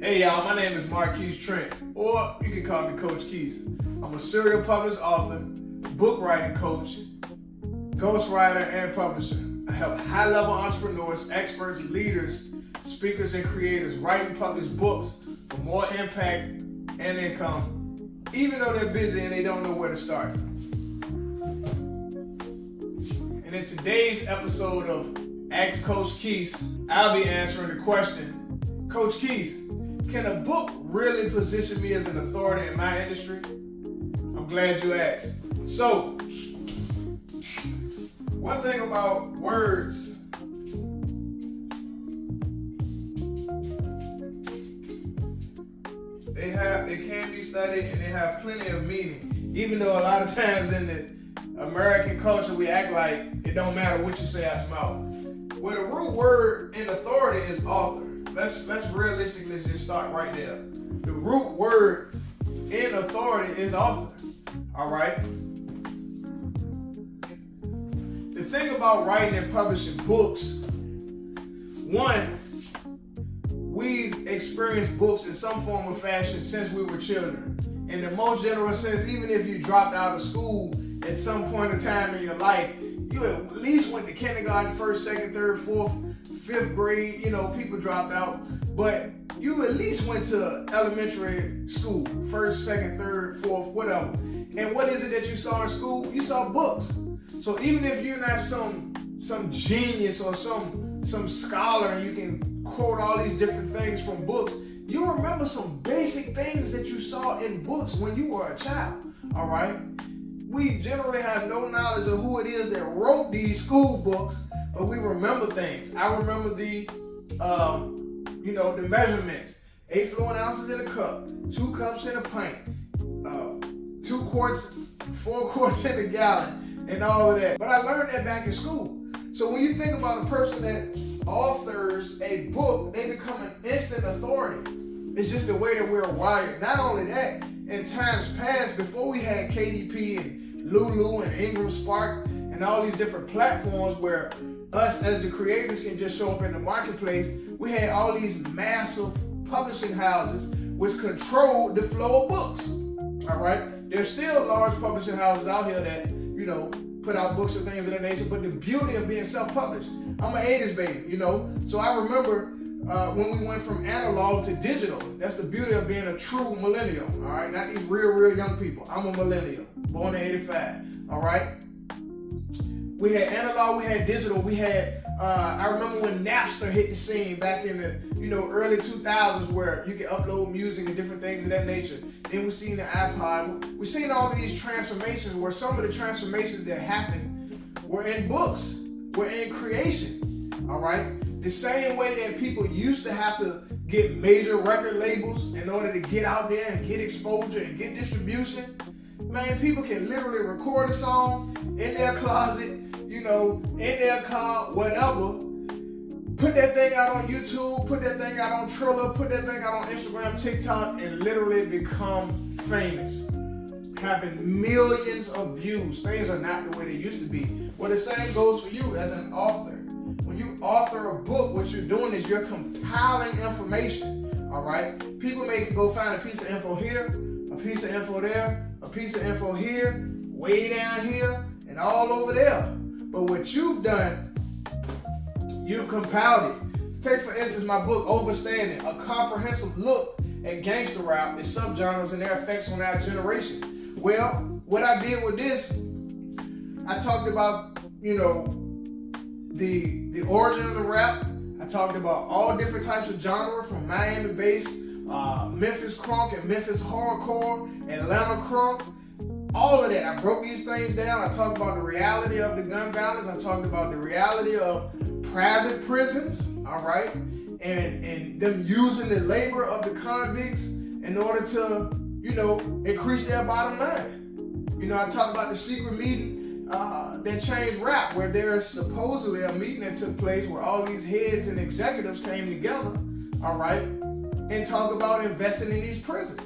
Hey y'all, my name is Marquise Trent, or you can call me Coach Quise. I'm a serial published author, book writing coach, ghostwriter, and publisher. I help high-level entrepreneurs, experts, leaders, speakers, and creators write and publish books for more impact and income, even though they're busy and they don't know where to start. And in today's episode of Ask Coach Quise, I'll be answering the question, Coach Quise, can a book really position me as an authority in my industry? I'm glad you asked. So, one thing about words, they can be studied and they have plenty of meaning. Even though a lot of times in the American culture we act like it don't matter what you say out your mouth. Well, the root word in authority is author. Let's realistically just start right there. The root word in authority is author. All right. The thing about writing and publishing books, one, we've experienced books in some form or fashion since we were children. In the most general sense, even if you dropped out of school at some point in time in your life, you at least went to kindergarten, first, second, third, fourth, fifth grade. People dropped out, but you at least went to elementary school, first, second, third, fourth, whatever. And what is it that you saw in school? You saw books. So even if you're not some genius or some scholar and you can quote all these different things from books, you remember some basic things that you saw in books when you were a child. All right. We generally have no knowledge of who it is that wrote these school books, but we remember things. I remember the measurements: 8 fluid ounces in a cup, 2 cups in a pint, 2 quarts, 4 quarts in a gallon, and all of that. But I learned that back in school. So when you think about a person that authors a book, they become an instant authority. It's just the way that we're wired. Not only that, in times past, before we had KDP and Lulu and Ingram Spark and all these different platforms where us as the creators can just show up in the marketplace, we had all these massive publishing houses which controlled the flow of books. All right? There's still large publishing houses out here that, put out books and things of that nature, but the beauty of being self-published. I'm an 80s baby, so I remember when we went from analog to digital. That's the beauty of being a true millennial, all right? Not these real young people. I'm a millennial, born in 85, all right? We had analog, we had digital, we had, I remember when Napster hit the scene back in the, early 2000s where you could upload music and different things of that nature. Then we seen the iPod. We seen all of these transformations where some of the transformations that happened were in books, were in creation, all right? The same way that people used to have to get major record labels in order to get out there and get exposure and get distribution, man, people can literally record a song in their closet, in their car, whatever, put that thing out on YouTube, put that thing out on Triller, put that thing out on Instagram, TikTok, and literally become famous, having millions of views. Things are not the way they used to be. Well, the same goes for you as an author. When you author a book, what you're doing is you're compiling information, all right? People may go find a piece of info here, a piece of info there, a piece of info here, way down here, and all over there. But what you've done, you've compiled it. Take, for instance, my book, Overstanding, a comprehensive look at gangster rap, its subgenres, and their effects on our generation. Well, what I did with this, I talked about, the origin of the rap. I talked about all different types of genre, from Miami-based, Memphis crunk and Memphis hardcore, Atlanta crunk, all of that. I broke these things down. I talked about the reality of the gun violence. I talked about the reality of private prisons, all right? And them using the labor of the convicts in order to, increase their bottom line. I talked about the secret meeting that changed rap, where there's supposedly a meeting that took place where all these heads and executives came together, all right, and talked about investing in these prisons,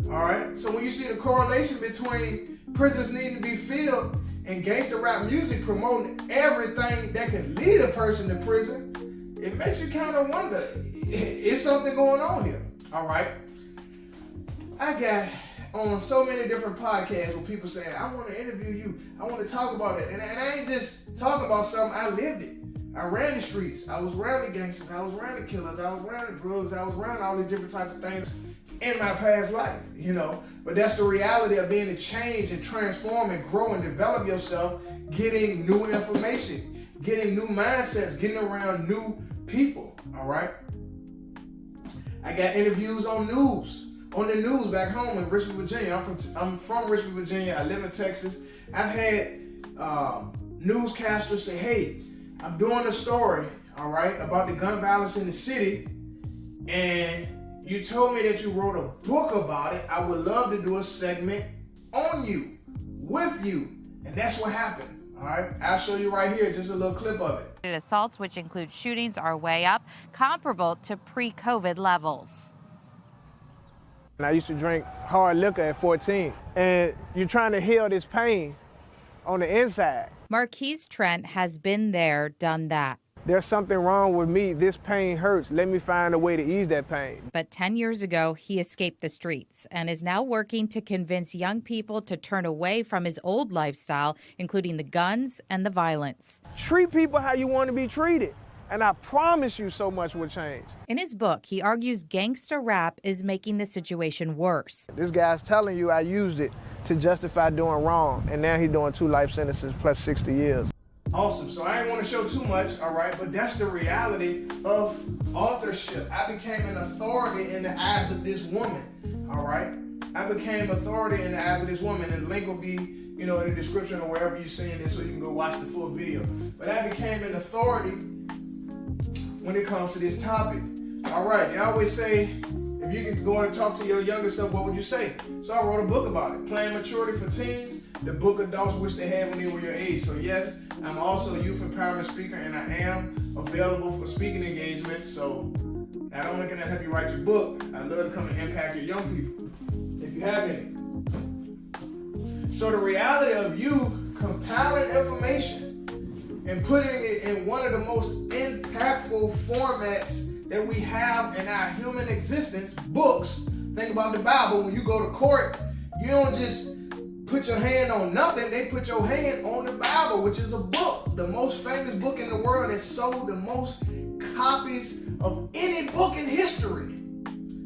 all right? So when you see the correlation between prisons needing to be filled and gangster rap music promoting everything that can lead a person to prison, it makes you kind of wonder, is something going on here? All right. I got on so many different podcasts where people say, I want to interview you. I want to talk about it. And I ain't just talking about something, I lived it. I ran the streets. I was around the gangsters. I was around the killers. I was around the drugs. I was around all these different types of things in my past life, you know. But that's the reality of being to change and transform and grow and develop yourself, getting new information, getting new mindsets, getting around new people, all right? I got interviews on the news back home in Richmond, Virginia. I'm from Richmond, Virginia. I live in Texas. I've had newscasters say, hey, I'm doing a story, all right, about the gun violence in the city, and you told me that you wrote a book about it. I would love to do a segment on you, with you, and that's what happened, all right? I'll show you right here, just a little clip of it. Assaults, which include shootings, are way up, comparable to pre-COVID levels. I used to drink hard liquor at 14, and you're trying to heal this pain on the inside. Quise Trent has been there, done that. There's something wrong with me. This pain hurts. Let me find a way to ease that pain. But 10 years ago, he escaped the streets and is now working to convince young people to turn away from his old lifestyle, including the guns and the violence. Treat people how you want to be treated, and I promise you so much will change. In his book, he argues gangsta rap is making the situation worse. This guy's telling you I used it to justify doing wrong, and now he's doing 2 life sentences plus 60 years. Awesome. So I ain't want to show too much, all right, but that's the reality of authorship. I became an authority in the eyes of this woman, all right? I became authority in the eyes of this woman, and the link will be, you know, in the description or wherever you're seeing this so you can go watch the full video. But I became an authority when it comes to this topic. All right, you always say, if you could go and talk to your younger self, what would you say? So I wrote a book about it, Plan Maturity for Teens, the book adults wish they had when they were your age. So yes, I'm also a youth empowerment speaker, and I am available for speaking engagements. So not only can I help you write your book, I love to come and impact your young people, if you have any. So the reality of you compiling information and putting it in one of the most impactful formats that we have in our human existence, books. Think about the Bible. When you go to court, you don't just put your hand on nothing. They put your hand on the Bible, which is a book. The most famous book in the world that sold the most copies of any book in history.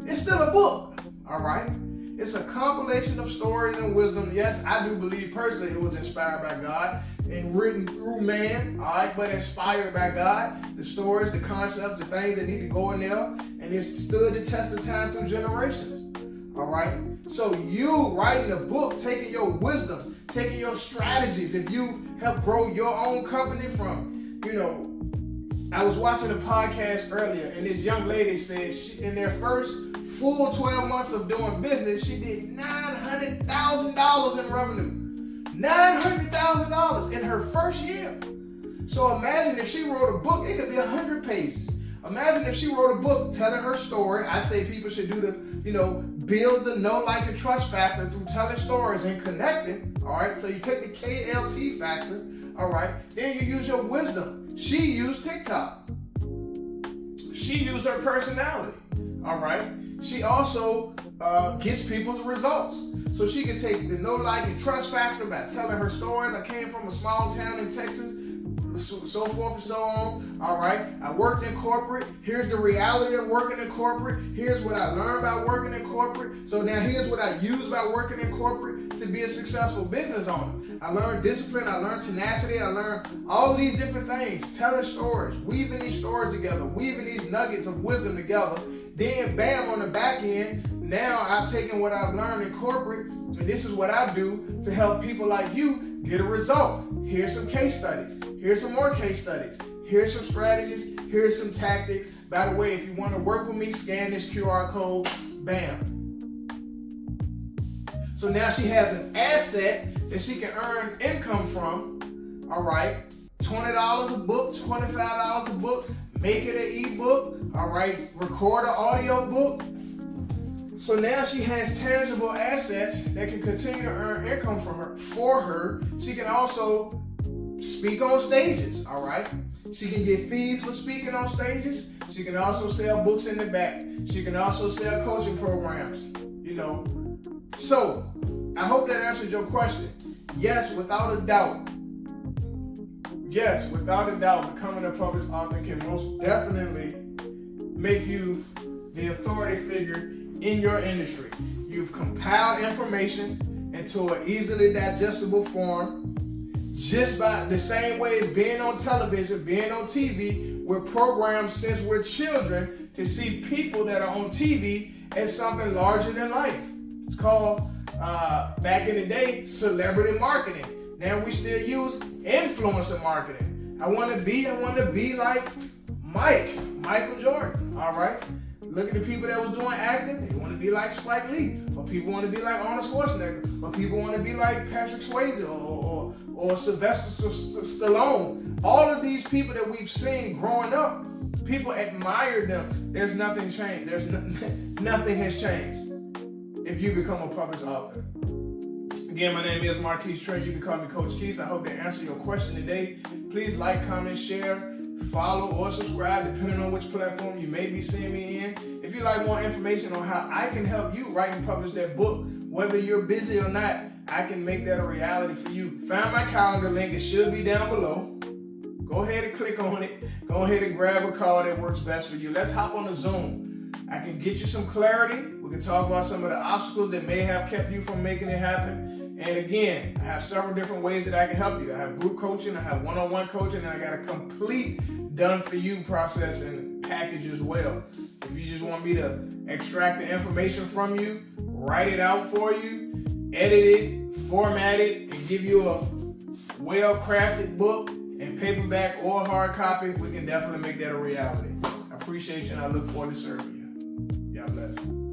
It's still a book, all right? It's a compilation of stories and wisdom. Yes, I do believe personally it was inspired by God and written through man, all right, but inspired by God. The stories, the concepts, the things that need to go in there, and it stood the test of time through generations, all right? So you writing a book, taking your wisdom, taking your strategies, if you help grow your own company from, you know, I was watching a podcast earlier, and this young lady said she, in their first full 12 months of doing business, she did $900,000 in revenue. $900,000 in her first year. So imagine if she wrote a book, it could be 100 pages. Imagine if she wrote a book telling her story. I say people should do the, you know, build the know, like, and trust factor through telling stories and connecting, all right? So you take the KLT factor, all right? Then you use your wisdom. She used TikTok. She used her personality, all right? She also gets people's results. So she can take the know, like, and trust factor by telling her stories. I came from a small town in Texas, so forth and so on. All right, I worked in corporate. Here's the reality of working in corporate. Here's what I learned about working in corporate. So now here's what I use about working in corporate to be a successful business owner. I learned discipline. I learned tenacity. I learned all these different things, telling stories, weaving these stories together, weaving these nuggets of wisdom together. Then bam, on the back end, now I've taken what I've learned in corporate, and this is what I do to help people like you get a result. Here's some case studies. Here's some more case studies. Here's some strategies. Here's some tactics. By the way, if you want to work with me, scan this QR code, bam. So now she has an asset that she can earn income from, all right? $20 a book, $25 a book, make it an ebook, all right? Record an audio book. So now she has tangible assets that can continue to earn income for her. She can also speak on stages, all right? She can get fees for speaking on stages. She can also sell books in the back. She can also sell coaching programs, you know. So, I hope that answered your question. Yes, without a doubt, becoming a published author can most definitely make you the authority figure in your industry. You've compiled information into an easily digestible form, just by the same way as being on television, being on TV. We're programmed since we're children to see people that are on TV as something larger than life. It's called, back in the day, celebrity marketing. Now we still use influencer marketing. I want to be like Michael Jordan, all right? Look at the people that was doing acting. They want to be like Spike Lee, or people want to be like Arnold Schwarzenegger, or people want to be like Patrick Swayze, or Sylvester Stallone. All of these people that we've seen growing up, people admire them. There's nothing changed. Nothing has changed if you become a published author. Again, my name is Marquise Trey. You can call me Coach Quise. I hope to answer your question today. Please like, comment, share, follow, or subscribe, depending on which platform you may be seeing me in. If you'd like more information on how I can help you write and publish that book, whether you're busy or not, I can make that a reality for you. Find my calendar link. It should be down below. Go ahead and click on it. Go ahead and grab a call that works best for you. Let's hop on the Zoom. I can get you some clarity. We can talk about some of the obstacles that may have kept you from making it happen. And again, I have several different ways that I can help you. I have group coaching, I have one-on-one coaching, and I got a complete done-for-you process and package as well. If you just want me to extract the information from you, write it out for you, edit it, format it, and give you a well-crafted book in paperback or hard copy, we can definitely make that a reality. I appreciate you, and I look forward to serving you. God bless.